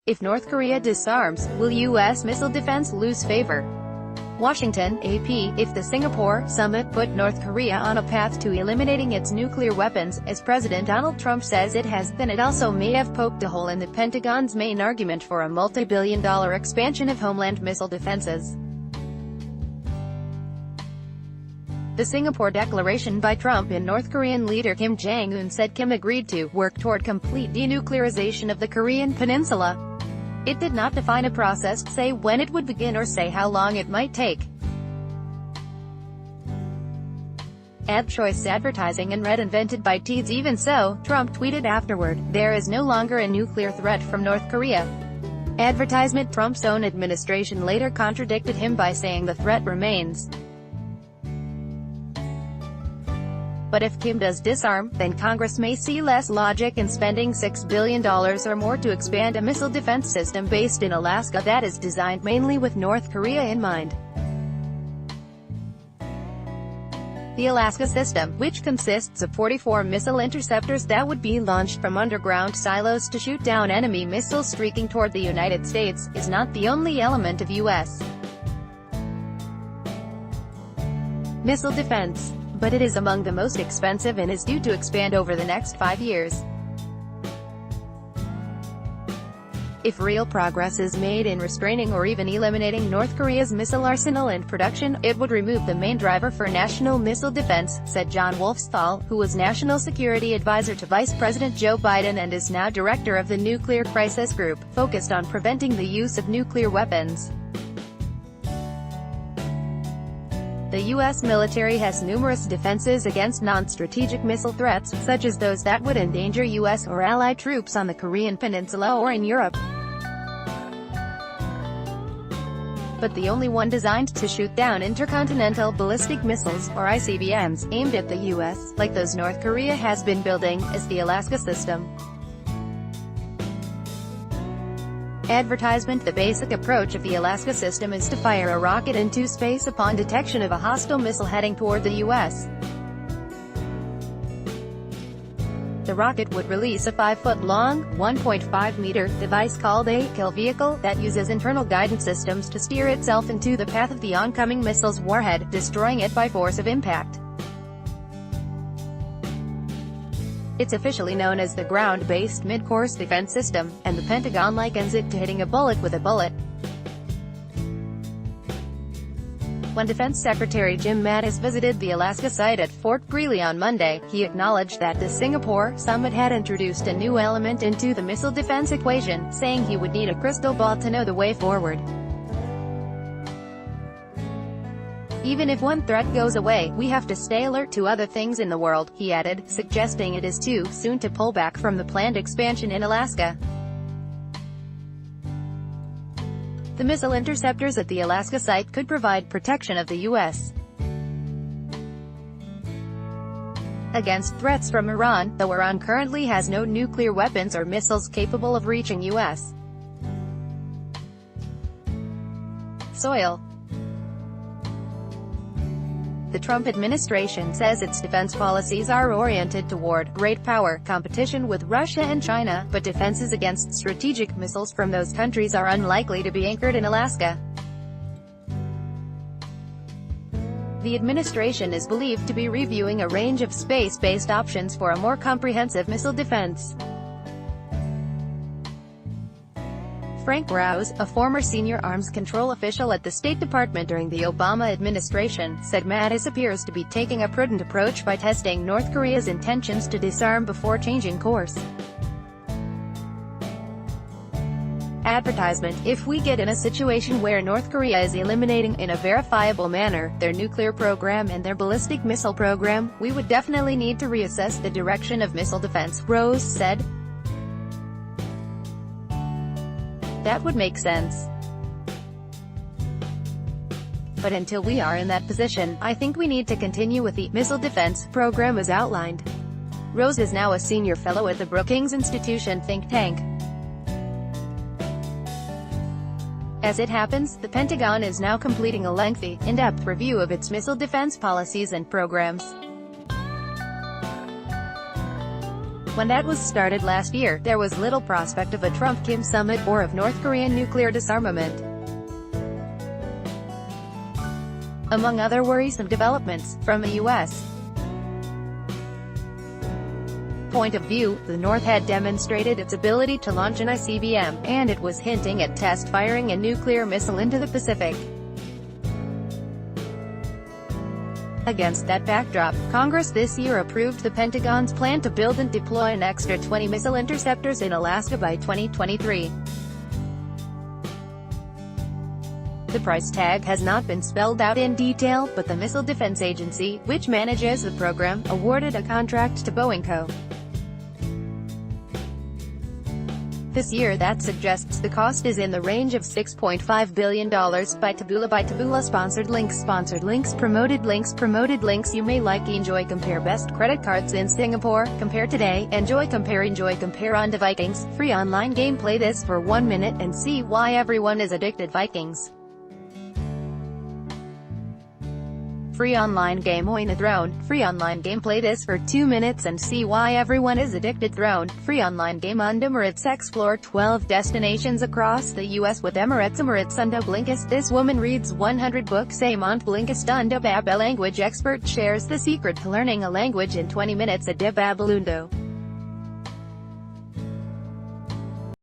If North Korea disarms, will U.S. missile defense lose favor? Washington, AP. If the Singapore summit put North Korea on a path to eliminating its nuclear weapons, as President Donald Trump says it has, then it also may have poked a hole in the Pentagon's main argument for a multi-billion-dollar expansion of homeland missile defenses. The Singapore declaration by Trump and North Korean leader Kim Jong-un said Kim agreed to work toward complete denuclearization of the Korean peninsula. It did not define a process, say when it would begin or say how long it might take. Ad choice advertising and red invented by Teeds. Even so, Trump tweeted afterward, there is no longer a nuclear threat from North Korea. Advertisement. Trump's own administration later contradicted him by saying the threat remains. But if Kim does disarm, then Congress may see less logic in spending $6 billion or more to expand a missile defense system based in Alaska that is designed mainly with North Korea in mind. The Alaska system, which consists of 44 missile interceptors that would be launched from underground silos to shoot down enemy missiles streaking toward the United States, is not the only element of U.S. missile defense. But it is among the most expensive and is due to expand over the next 5 years. If real progress is made in restraining or even eliminating North Korea's missile arsenal and production, it would remove the main driver for national missile defense, said John Wolfsthal, who was National Security Advisor to Vice President Joe Biden and is now director of the Nuclear Crisis Group, focused on preventing the use of nuclear weapons. The U.S. military has numerous defenses against non-strategic missile threats, such as those that would endanger U.S. or allied troops on the Korean peninsula or in Europe. But the only one designed to shoot down intercontinental ballistic missiles, or ICBMs, aimed at the U.S., like those North Korea has been building, is the Alaska system. Advertisement. The basic approach of the Alaska system is to fire a rocket into space upon detection of a hostile missile heading toward the U.S. The rocket would release a 5-foot-long, 1.5-meter device called a kill vehicle that uses internal guidance systems to steer itself into the path of the oncoming missile's warhead, destroying it by force of impact. It's officially known as the Ground-Based Mid-Course Defense System, and the Pentagon likens it to hitting a bullet with a bullet. When Defense Secretary Jim Mattis visited the Alaska site at Fort Greely on Monday, he acknowledged that the Singapore summit had introduced a new element into the missile defense equation, saying he would need a crystal ball to know the way forward. Even if one threat goes away, we have to stay alert to other things in the world, he added, suggesting it is too soon to pull back from the planned expansion in Alaska. The missile interceptors at the Alaska site could provide protection of the U.S. against threats from Iran, though Iran currently has no nuclear weapons or missiles capable of reaching U.S. soil. The Trump administration says its defense policies are oriented toward great power competition with Russia and China, but defenses against strategic missiles from those countries are unlikely to be anchored in Alaska. The administration is believed to be reviewing a range of space-based options for a more comprehensive missile defense. Frank Rouse, a former senior arms control official at the State Department during the Obama administration, said Mattis appears to be taking a prudent approach by testing North Korea's intentions to disarm before changing course. Advertisement. If we get in a situation where North Korea is eliminating, in a verifiable manner, their nuclear program and their ballistic missile program, we would definitely need to reassess the direction of missile defense, Rose said. That would make sense. But until we are in that position, I think we need to continue with the missile defense program as outlined. Rose is now a senior fellow at the Brookings Institution think tank. As it happens, the Pentagon is now completing a lengthy, in-depth review of its missile defense policies and programs. When that was started last year, there was little prospect of a Trump-Kim summit or of North Korean nuclear disarmament. Among other worrisome developments, from a U.S. point of view, the North had demonstrated its ability to launch an ICBM, and it was hinting at test firing a nuclear missile into the Pacific. Against that backdrop, Congress this year approved the Pentagon's plan to build and deploy an extra 20 missile interceptors in Alaska by 2023. The price tag has not been spelled out in detail, but the Missile Defense Agency, which manages the program, awarded a contract to Boeing Co. This year that suggests the cost is in the range of $6.5 billion. By Taboola sponsored links promoted links you may like. Enjoy compare best credit cards in Singapore, compare today, enjoy compare on to Vikings, free online game. Play this for 1 minute and see why everyone is addicted. Vikings. Free online game. Oin a Throne. Free online game. Play this for 2 minutes and see why everyone is addicted. Throne. Free online game. Und Emirates. Explore 12 destinations across the U.S. with Emirates. Undo Blinkist. This woman reads 100 books a month. Blinkist. Undo Bab. A language expert shares the secret to learning a language in 20 minutes. Ade Babalundo.